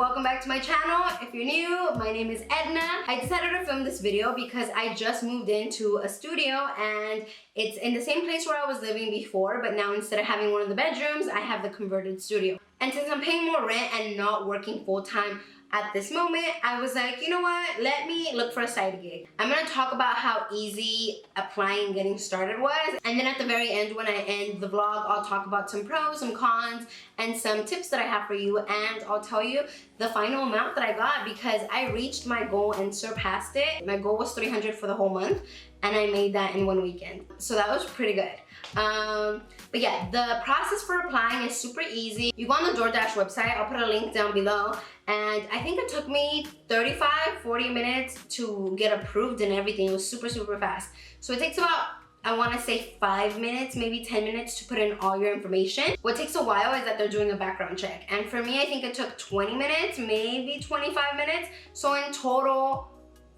welcome back to my channel. If you're new, my name is Edna. I decided to film this video because I just moved into a studio and it's in the same place where I was living before, but now instead of having one of the bedrooms, I have the converted studio. And since I'm paying more rent and not working full-time at this moment, I was like, you know what, let me look for a side gig. I'm gonna talk about how easy applying and getting started was, and then at the very end, when I end the vlog, I'll talk about some pros, some cons, and some tips that I have for you, and I'll tell you the final amount that I got because I reached my goal and surpassed it. My goal was $300 for the whole month, and I made that in one weekend. So that was pretty good. But yeah, the process for applying is super easy. You go on the DoorDash website, I'll put a link down below, and I think it took me 35-40 minutes to get approved and everything. It was super fast. So it takes about, I want to say 5 minutes, maybe 10 minutes to put in all your information. What takes a while is that they're doing a background check, and for me I think it took 20 minutes, maybe 25 minutes. So in total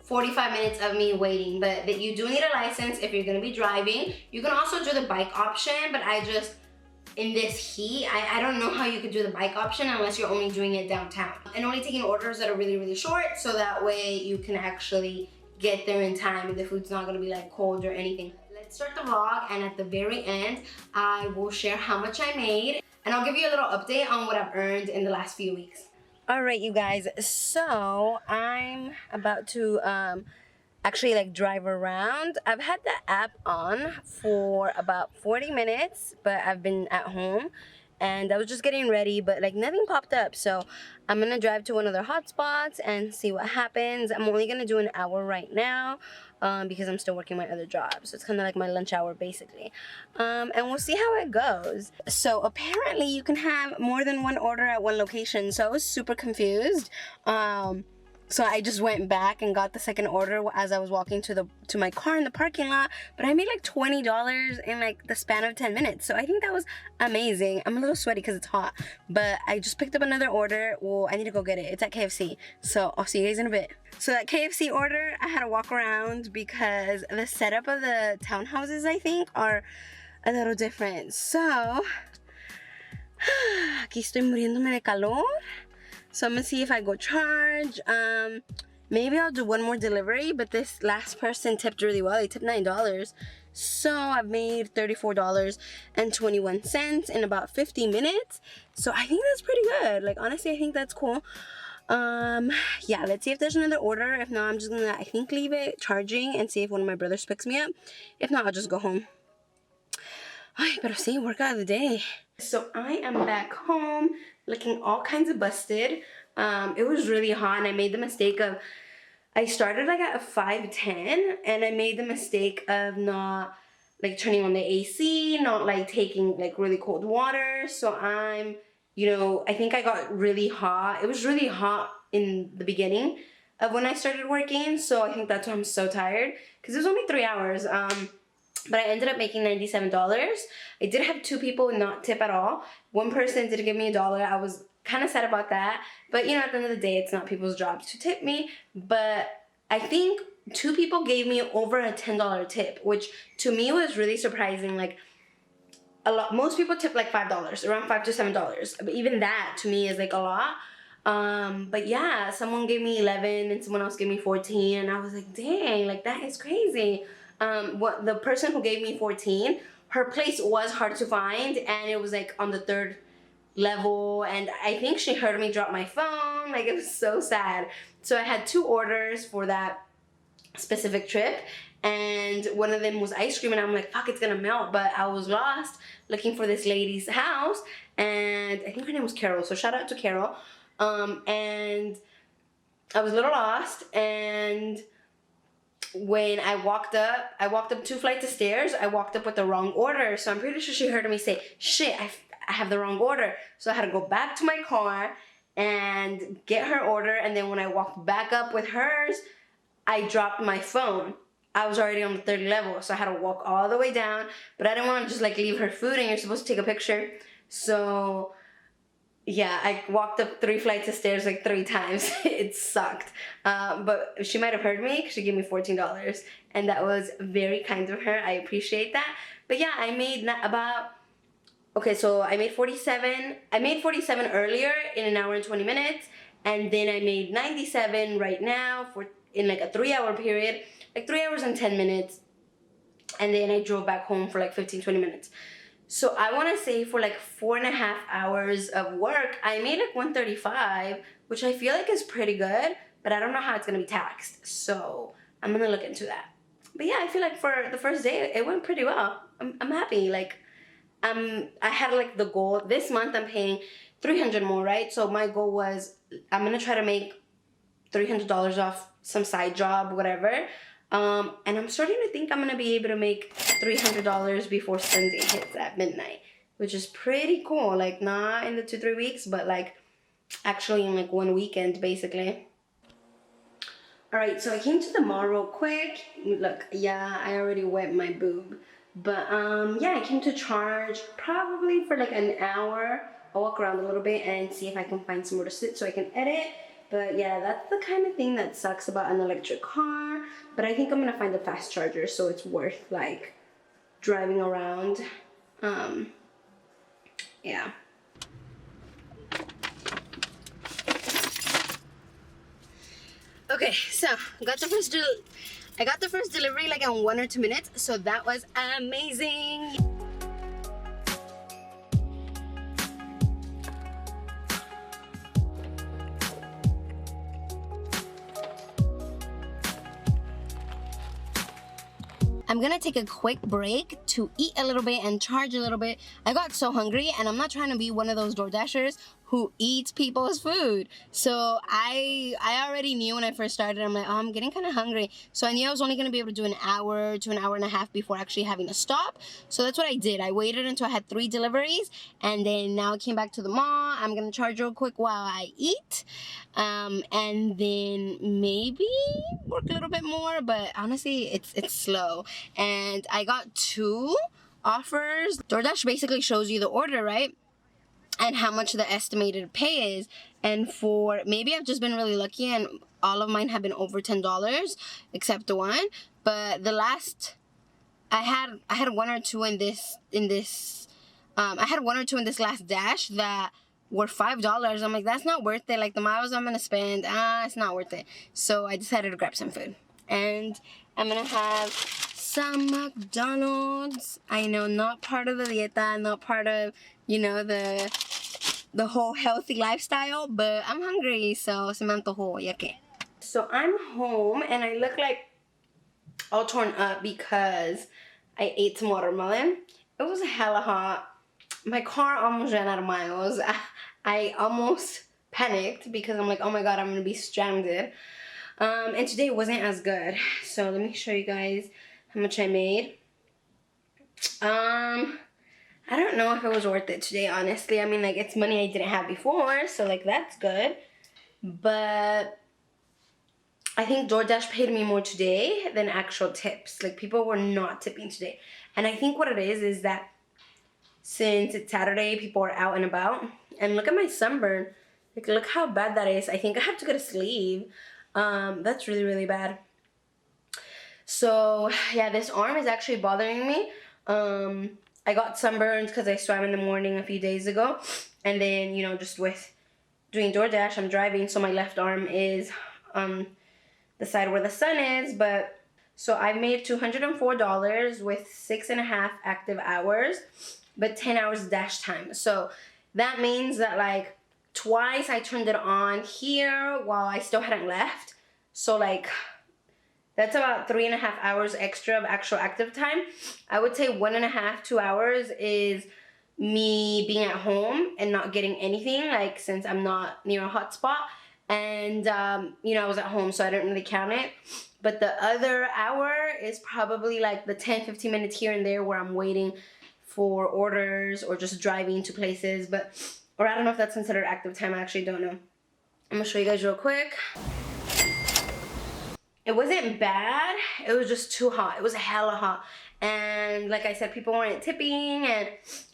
45 minutes of me waiting. But you do need a license if you're gonna be driving. You can also do the bike option, but I just, in this heat, I don't know how you could do the bike option unless you're only doing it downtown. And only taking orders that are really short, so that way you can actually get there in time and the food's not gonna be like cold or anything. Let's start the vlog, and at the very end, I will share how much I made, and I'll give you a little update on what I've earned in the last few weeks. Alright, you guys, so I'm about to actually like drive around. I've had the app on for about 40 minutes, but I've been at home and I was just getting ready, but like nothing popped up. So I'm gonna drive to one of their hotspots and see what happens. I'm only gonna do an hour right now because I'm still working my other job. So it's kind of like my lunch hour basically. And we'll see how it goes. So apparently you can have more than one order at one location. So I was super confused. So I just went back and got the second order as I was walking to my car in the parking lot. But I made like $20 in like the span of 10 minutes. So I think that was amazing. I'm a little sweaty because it's hot. But I just picked up another order. Well, I need to go get it. It's at KFC. So I'll see you guys in a bit. So that KFC order, I had to walk around because the setup of the townhouses, I think, are a little different. So, aquí estoy muriéndome de calor. So I'm gonna see if I go charge. Maybe I'll do one more delivery, but this last person tipped really well. They tipped $9. So I've made $34.21 in about 50 minutes. So I think that's pretty good. Like honestly, I think that's cool. Yeah, let's see if there's another order. If not, I'm just gonna, I think, leave it charging and see if one of my brothers picks me up. If not, I'll just go home. Ay, pero sí, workout of the day. So I am back home looking all kinds of busted. It was really hot and I made the mistake of, I started like at a 5:10 and I made the mistake of not like turning on the AC, not like taking like really cold water. So I'm, you know, I think I got really hot. It was really hot in the beginning of when I started working. So I think that's why I'm so tired because it was only 3 hours. But I ended up making $97. I did have 2 people not tip at all. One person did give me $1. I was kind of sad about that. But, you know, at the end of the day, it's not people's jobs to tip me. But I think 2 people gave me over a $10 tip, which to me was really surprising. Like, most people tip like $5, around $5 to $7. But even that, to me, is like a lot. But yeah, someone gave me 11 and someone else gave me 14. And I was like, dang, like, that is crazy. What the person who gave me 14, her place was hard to find and it was like on the 3rd level, and I think she heard me drop my phone. Like, it was so sad. So I had 2 orders for that specific trip, and one of them was ice cream, and I'm like, fuck, it's gonna melt. But I was lost looking for this lady's house, and I think her name was Carol, so shout out to Carol. And I was a little lost, and when I walked up 2 flights of stairs, I walked up with the wrong order. So I'm pretty sure she heard me say, shit, I have the wrong order. So I had to go back to my car and get her order. And then when I walked back up with hers, I dropped my phone. I was already on the 3rd level, so I had to walk all the way down. But I didn't want to just like leave her food and you're supposed to take a picture. So yeah, I walked up 3 flights of stairs like 3 times. It sucked. But she might have heard me because she gave me $14. And that was very kind of her. I appreciate that. But yeah, I made about, okay, so I made 47. I made 47 earlier in an hour and 20 minutes. and then I made 97 right now in like a 3-hour period, like 3 hours and 10 minutes, and then I drove back home for like 15-20 minutes. So I want to say for like 4.5 hours of work, I made like 135, which I feel like is pretty good, but I don't know how it's going to be taxed. So I'm going to look into that. But yeah, I feel like for the first day, it went pretty well. I'm happy. Like, I had like the goal, this month I'm paying $300 more, right? So my goal was, I'm going to try to make $300 off some side job, whatever. And I'm starting to think I'm going to be able to make $300 before Sunday hits at midnight, which is pretty cool. Like, not in the 2-3 weeks, but like actually in like one weekend, basically. All right, so I came to the mall real quick. Look, yeah, I already wet my boob. But yeah, I came to charge probably for like an hour. I'll walk around a little bit and see if I can find somewhere to sit so I can edit. But yeah, that's the kind of thing that sucks about an electric car. But I think I'm gonna find a fast charger, so it's worth like driving around. Yeah. Okay, so I got the first delivery like in 1 or 2 minutes, so that was amazing. I'm gonna take a quick break to eat a little bit and charge a little bit. I got so hungry, and I'm not trying to be one of those DoorDashers who eats people's food. So I already knew when I first started, I'm like, oh, I'm getting kind of hungry. So I knew I was only gonna be able to do an hour to an hour and a half before actually having to stop. So that's what I did. I waited until I had 3 deliveries, and then now I came back to the mall. I'm gonna charge real quick while I eat, and then maybe work a little bit more. But honestly, it's slow. And I got 2 offers. DoorDash basically shows you the order, right? And how much the estimated pay is. And for, maybe I've just been really lucky and all of mine have been over $10, except the one. But the last, I had 1 or 2 in this I had 1 or 2 in this last dash that were $5. I'm like, that's not worth it. Like, the miles I'm gonna spend, it's not worth it. So I decided to grab some food. And I'm gonna have some McDonald's. I know, not part of the dieta, not part of, you know, the whole healthy lifestyle, but I'm hungry, so se me antojó, ya que. So I'm home, and I look like all torn up because I ate some watermelon. It was hella hot. My car almost ran out of miles. I almost panicked because I'm like, oh my god, I'm gonna be stranded. And today wasn't as good. So let me show you guys how much I made. I don't know if it was worth it today, honestly. I mean, like, it's money I didn't have before, so like, that's good. But I think DoorDash paid me more today than actual tips. Like, people were not tipping today. And I think what it is that since it's Saturday, people are out and about. And look at my sunburn. Like, look how bad that is. I think I have to get a sleeve. That's really, really bad. So, yeah, this arm is actually bothering me. I got sunburns because I swam in the morning a few days ago. And then, you know, just with doing DoorDash, I'm driving, so my left arm is the side where the sun is. But, so I made $204 with 6.5 active hours, but 10 hours dash time. So that means that, like, twice I turned it on here while I still hadn't left. So, like, that's about 3.5 hours extra of actual active time. I would say 1.5, 2 hours is me being at home and not getting anything, like, since I'm not near a hotspot. And, you know, I was at home, so I didn't really count it. But the other hour is probably like the 10, 15 minutes here and there where I'm waiting for orders or just driving to places. But, or I don't know if that's considered active time. I actually don't know. I'm gonna show you guys real quick. It wasn't bad, it was just too hot. It was hella hot. And like I said, people weren't tipping. And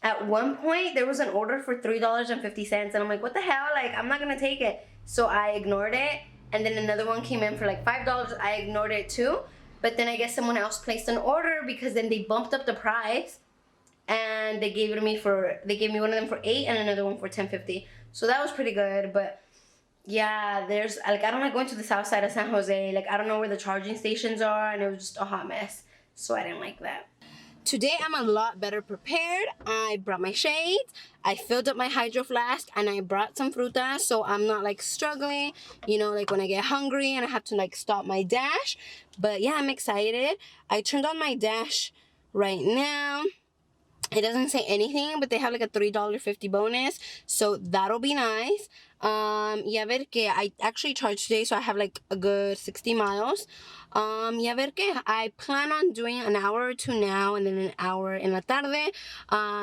at one point, there was an order for $3.50. And I'm like, what the hell? Like, I'm not gonna take it. So I ignored it. And then another one came in for like $5. I ignored it too. But then I guess someone else placed an order because then they bumped up the price. And they gave me one of them for $8 and another one for $10.50. So that was pretty good. But Yeah, there's like I don't like going to the south side of San Jose. Like I don't know where the charging stations are, and it was just a hot mess. So I didn't like that. Today I'm a lot better prepared. I brought my shades, I filled up my hydro flask, and I brought some fruta, so I'm not like struggling, you know, like when I get hungry and I have to like stop my dash. But yeah, I'm excited. I turned on my dash right now. It doesn't say anything, but they have like a $3.50 bonus, so that'll be nice. Ya ver que I actually charged today, so I have like a good 60 miles. Ya ver que I plan on doing an hour or two now and then an hour in la tarde,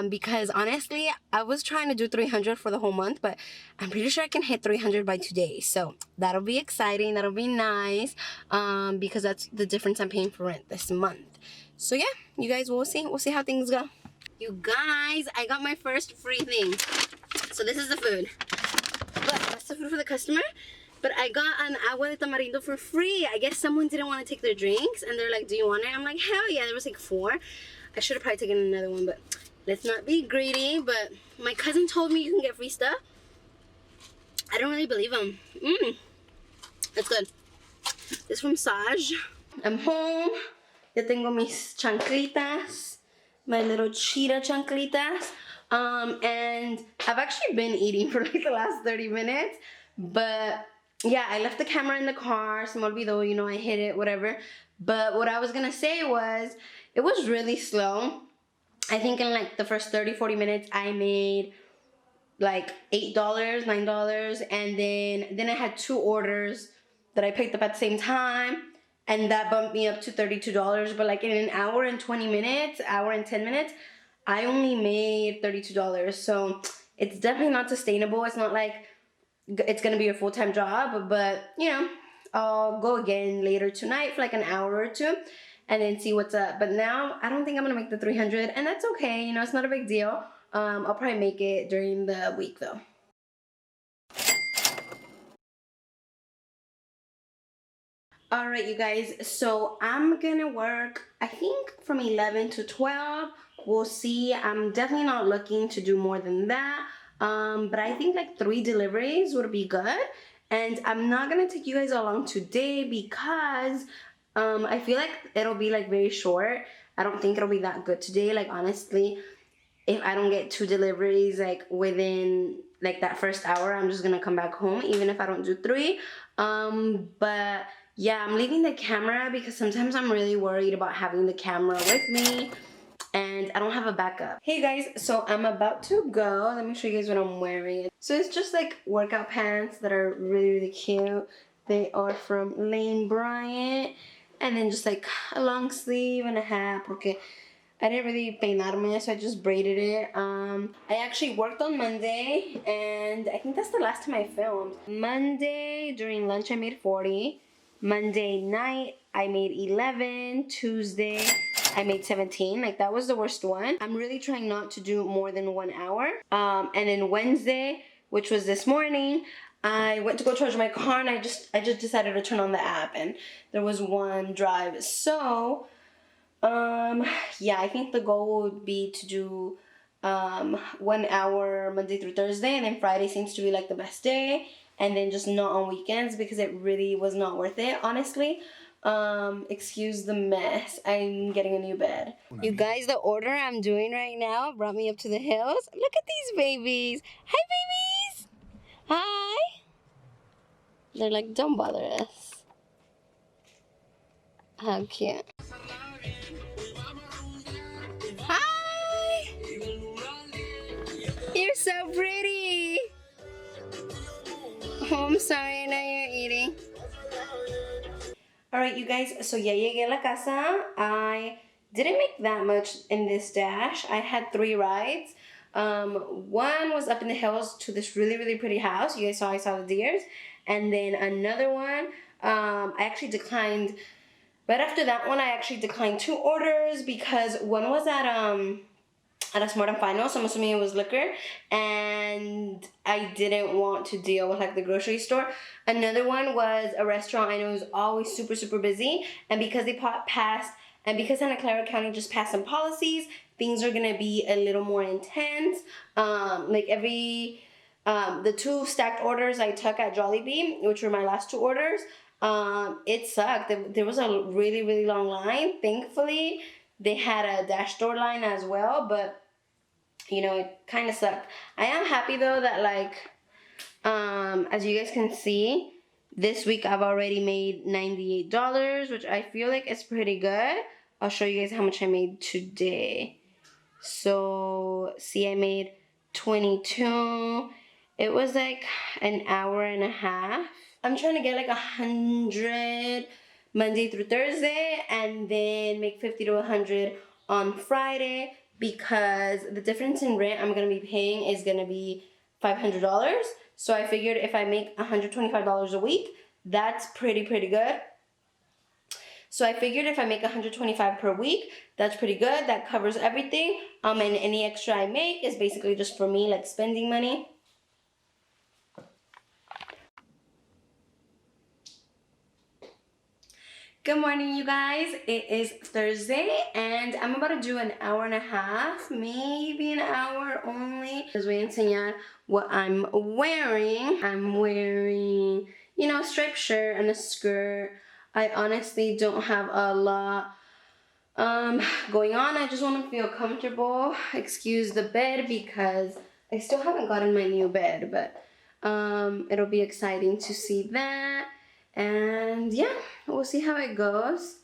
because honestly, I was trying to do 300 for the whole month, but I'm pretty sure I can hit 300 by today, so that'll be exciting, that'll be nice, because that's the difference I'm paying for rent this month. So yeah, you guys, we'll see how things go. You guys, I got my first free thing. So this is the food. But that's the food for the customer. But I got an agua de tamarindo for free. I guess someone didn't want to take their drinks. And they're like, do you want it? I'm like, hell yeah. There was like 4. I should have probably taken another one. But let's not be greedy. But my cousin told me you can get free stuff. I don't really believe him. That's good. This is from Saj. I'm home. Ya tengo mis chanclitas. My little cheetah chanclitas. And I've actually been eating for like the last 30 minutes. But yeah, I left the camera in the car. Se me olvidó, you know, I hit it, whatever. But what I was gonna say was, it was really slow. I think in like the first 30, 40 minutes, I made like $8, $9. And then I had 2 orders that I picked up at the same time. And that bumped me up to $32. But like in an hour and 20 minutes, hour and 10 minutes, I only made $32. So it's definitely not sustainable. It's not like it's gonna be a full-time job, but you know, I'll go again later tonight for like an hour or 2 and then see what's up. But now I don't think I'm gonna make the 300, and that's okay, you know, it's not a big deal. I'll probably make it during the week though. Alright, you guys, so I'm gonna work, I think, from 11 to 12. We'll see. I'm definitely not looking to do more than that. But I think like 3 deliveries would be good. And I'm not gonna take you guys along today because I feel like it'll be like very short. I don't think it'll be that good today. Like honestly, if I don't get 2 deliveries like within like that first hour, I'm just gonna come back home even if I don't do 3. But yeah, I'm leaving the camera because sometimes I'm really worried about having the camera with me and I don't have a backup. Hey guys, so I'm about to go. Let me show you guys what I'm wearing. So it's just like workout pants that are really, really cute. They are from Lane Bryant. And then just like a long sleeve and a hat porque I didn't really peinarme, so I just braided it. I actually worked on Monday, and I think that's the last time I filmed. Monday, during lunch, I made 40. Monday night, I made 11. Tuesday, I made 17. Like, that was the worst one. I'm really trying not to do more than 1 hour. And then Wednesday, which was this morning, I went to go charge my car, and I just decided to turn on the app, and there was 1 drive. So yeah, I think the goal would be to do 1 hour Monday through Thursday, and then Friday seems to be like the best day, and then just not on weekends because it really was not worth it, honestly. Excuse the mess. I'm getting a new bed. You guys, the order I'm doing right now brought me up to the hills. Look at these babies. Hi, babies. Hi. They're like, don't bother us. How cute. Hi! You're so pretty! Oh, I'm sorry, I know you're eating. Alright, you guys, so ya llegué a la casa. I didn't make that much in this dash. I had 3 rides. One was up in the hills to this really, really pretty house. You guys saw, I saw the deers. And then another one, I actually declined. Right after that one, I actually declined 2 orders because one was at a Smart and Final, so I'm assuming it was liquor, and I didn't want to deal with like the grocery store. Another one was a restaurant I know is always super, super busy, and because they passed, and because Santa Clara County just passed some policies, things are gonna be a little more intense. Like every the 2 stacked orders I took at Jollibee, which were my last 2 orders, it sucked. There was a really, really long line. Thankfully, they had a dash door line as well, but you know, it kind of sucked. I am happy though that like, as you guys can see, this week I've already made $98, which I feel like is pretty good. I'll show you guys how much I made today. So, see, I made 22. It was like an hour and a half. I'm trying to get like 100 Monday through Thursday and then make 50 to 100 on Friday, because the difference in rent I'm going to be paying is going to be $500. So I figured if I make $125 a week, that's pretty good. So I figured if I make $125 per week, that's pretty good. That covers everything. And any extra I make is basically just for me, like spending money. Good morning, you guys. It is Thursday, and I'm about to do an hour and a half, maybe an hour only. As we enseñar what I'm wearing. I'm wearing, you know, a striped shirt and a skirt. I honestly don't have a lot going on. I just want to feel comfortable. Excuse the bed because I still haven't gotten my new bed, but it'll be exciting to see that. And yeah, we'll see how it goes.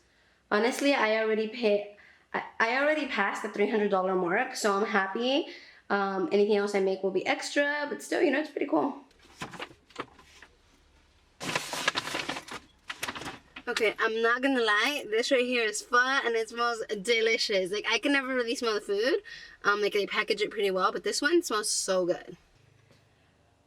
Honestly, I already passed the $300 mark, so I'm happy. Anything else I make will be extra, but still, you know, it's pretty cool. Okay, I'm not gonna lie, this right here is fun and it smells delicious. Like, I can never really smell the food. Like, they package it pretty well, but this one smells so good.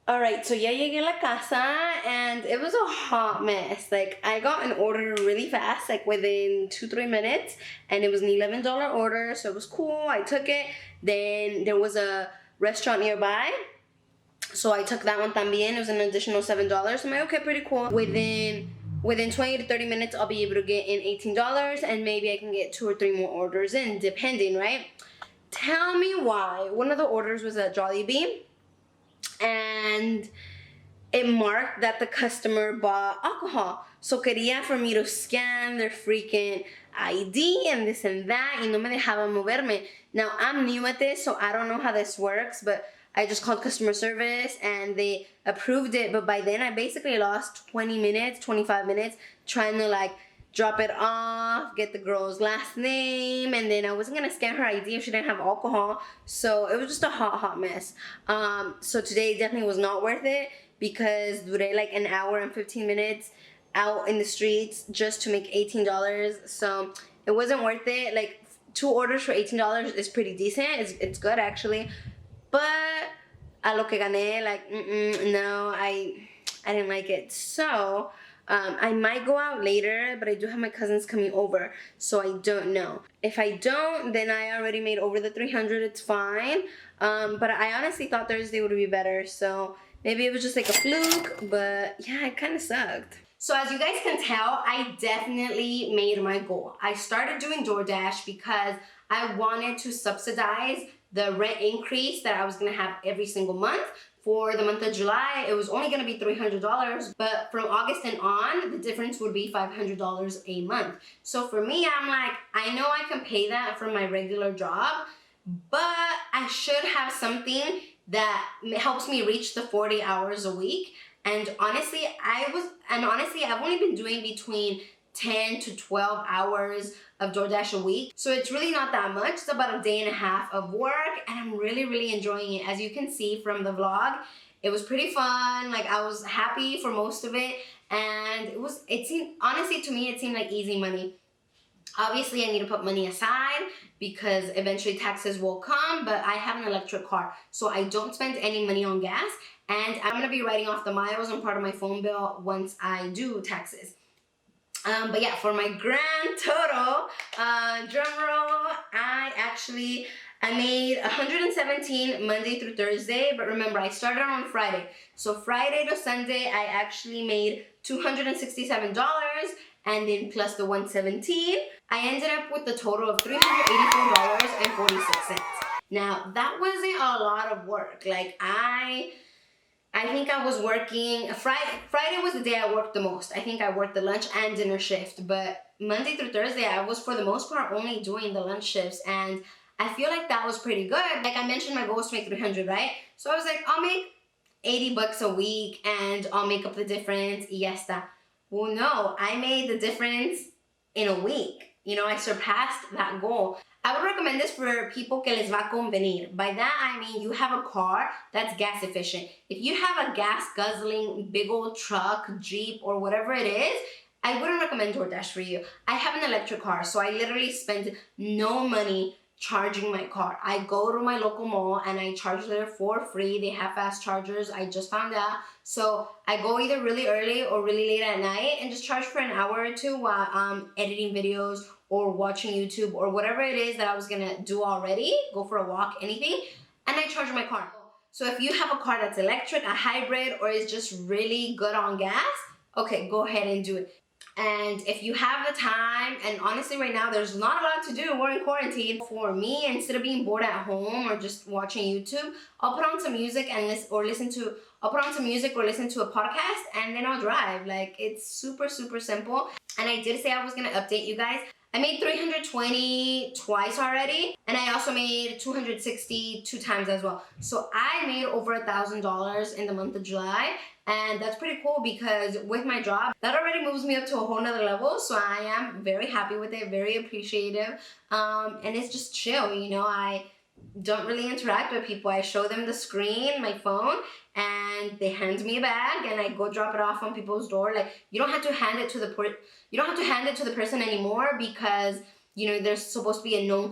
Alright, so ya llegué a la casa and it was a hot mess. Like, I got an order really fast, like within 2-3 minutes, and it was an $11 order, so it was cool. I took it. Then there was a restaurant nearby, so I took that one también. It was an additional $7. I'm like, okay, pretty cool. Within 20 to 30 minutes, I'll be able to get in $18, and maybe I can get 2 or 3 more orders in, depending, right? Tell me why. One of the orders was at Jollibee, and it marked that the customer bought alcohol. So quería for me to scan their freaking ID and this and that, y no me dejaba moverme. Now, I'm new at this, so I don't know how this works, but I just called customer service and they approved it. But by then, I basically lost 20 minutes, 25 minutes trying to like drop it off, get the girl's last name, and then I wasn't gonna scan her ID if she didn't have alcohol. So it was just a hot mess. So today definitely was not worth it because duré like an hour and 15 minutes out in the streets just to make $18. So it wasn't worth it. Like, 2 orders for $18 is pretty decent. It's good actually. But a lo que gané, like, no, I didn't like it. So I might go out later, but I do have my cousins coming over, so I don't know. If I don't, then I already made over the 300. It's fine. But I honestly thought Thursday would be better, so maybe it was just like a fluke. But yeah, it kind of sucked. So as you guys can tell, I definitely made my goal. I started doing DoorDash because I wanted to subsidize the rent increase that I was gonna have every single month. For the month of July, it was only gonna be $300, but from August and on, the difference would be $500 a month. So for me, I'm like, I know I can pay that from my regular job, but I should have something that helps me reach the 40 hours a week. And honestly, I've only been doing between 10 to 12 hours of DoorDash a week. So it's really not that much. It's about a day and a half of work, and I'm really enjoying it. As you can see from the vlog, it was pretty fun. Like, I was happy for most of it, and honestly, to me, it seemed like easy money. Obviously, I need to put money aside because eventually taxes will come, but I have an electric car, so I don't spend any money on gas, and I'm gonna be writing off the miles on part of my phone bill once I do taxes. But yeah, for my grand total, drum roll, I made 117 Monday through Thursday, but remember, I started on Friday. So Friday to Sunday, I actually made $267, and then plus the 117, I ended up with a total of $384.46. Now, that wasn't a lot of work. Like, I I think I was working, Friday was the day I worked the most. I think I worked the lunch and dinner shift, but Monday through Thursday, I was for the most part only doing the lunch shifts, and I feel like that was pretty good. Like I mentioned, my goal was to make 300, right? So I was like, I'll make 80 bucks a week and I'll make up the difference, y ya está. Well, no, I made the difference in a week. You know, I surpassed that goal. I would recommend this for people que les va a convenir. By that, I mean you have a car that's gas efficient. If you have a gas guzzling big old truck, Jeep, or whatever it is, I wouldn't recommend DoorDash for you. I have an electric car, so I literally spend no money charging my car. I go to my local mall and I charge there for free. They have fast chargers, I just found out. So I go either really early or really late at night and just charge for an hour or two while I'm editing videos or watching YouTube or whatever it is that I was gonna do already, go for a walk, anything, and I charge my car. So if you have a car that's electric, a hybrid, or is just really good on gas, okay, go ahead and do it. And if you have the time, and honestly right now there's not a lot to do, we're in quarantine. For me, instead of being bored at home or just watching YouTube, I'll put on some music and listen to a podcast, and then I'll drive. Like, it's super, super simple. And I did say I was gonna update you guys. I made 320 twice already, and I also made 260 two times as well. So I made over $1,000 in the month of July, and that's pretty cool because with my job, that already moves me up to a whole nother level. So I am very happy with it, very appreciative, and it's just chill, you know. I don't really interact with people. I show them the screen, my phone, and they hand me a bag and I go drop it off on people's door. Like, you don't have to hand it to the person anymore because, you know, there's supposed to be a no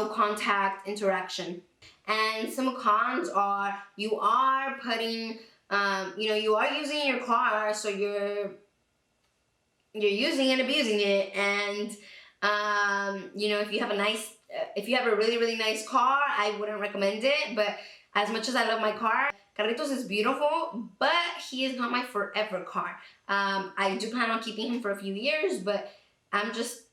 contact interaction. And some cons are you are putting you are using your car, so you're using and abusing it. And you know, if you have a really, really nice car, I wouldn't recommend it. But as much as I love my car, Carlitos is beautiful, but he is not my forever car. I do plan on keeping him for a few years, but I'm just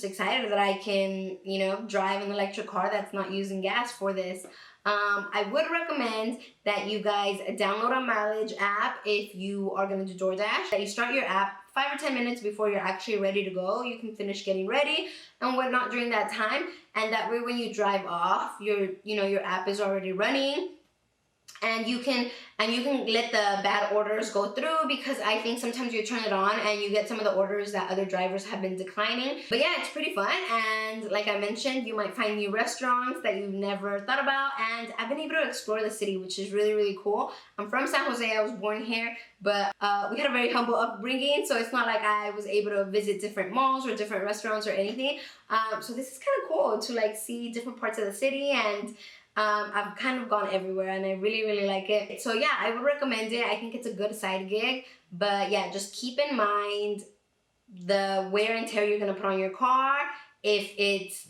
excited that I can, you know, drive an electric car that's not using gas for this. I would recommend that you guys download a mileage app if you are going to do DoorDash. That you start your app 5 or 10 minutes before you're actually ready to go. You can finish getting ready and whatnot during that time, and that way when you drive off, your app is already running. And you can let the bad orders go through, because I think sometimes you turn it on and you get some of the orders that other drivers have been declining. But yeah, it's pretty fun, and like I mentioned, you might find new restaurants that you've never thought about, and I've been able to explore the city, which is really, really cool. I'm from San Jose, I was born here, but we had a very humble upbringing, so it's not like I was able to visit different malls or different restaurants or anything. So this is kind of cool to like see different parts of the city, and I've kind of gone everywhere and I really, really like it. So yeah, I would recommend it. I think it's a good side gig, but yeah, just keep in mind the wear and tear you're gonna put on your car, if it's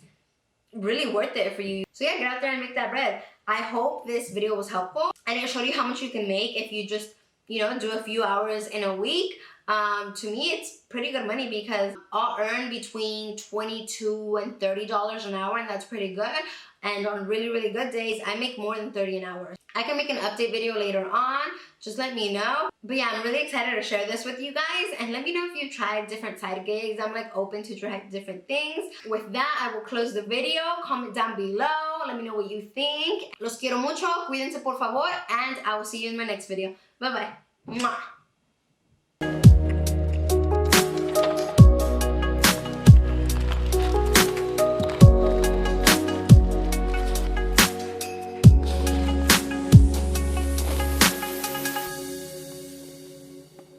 really worth it for you. So yeah, get out there and make that bread. I hope this video was helpful and it showed you how much you can make if you just, you know, do a few hours in a week. To me, it's pretty good money because I'll earn between $22 and $30 an hour, and that's pretty good. And on really, really good days, I make more than 30 an hour. I can make an update video later on. Just let me know. But yeah, I'm really excited to share this with you guys. And let me know if you've tried different side gigs. I'm like open to try different things. With that, I will close the video. Comment down below. Let me know what you think. Los quiero mucho. Cuídense por favor. And I will see you in my next video. Bye-bye. Mwah.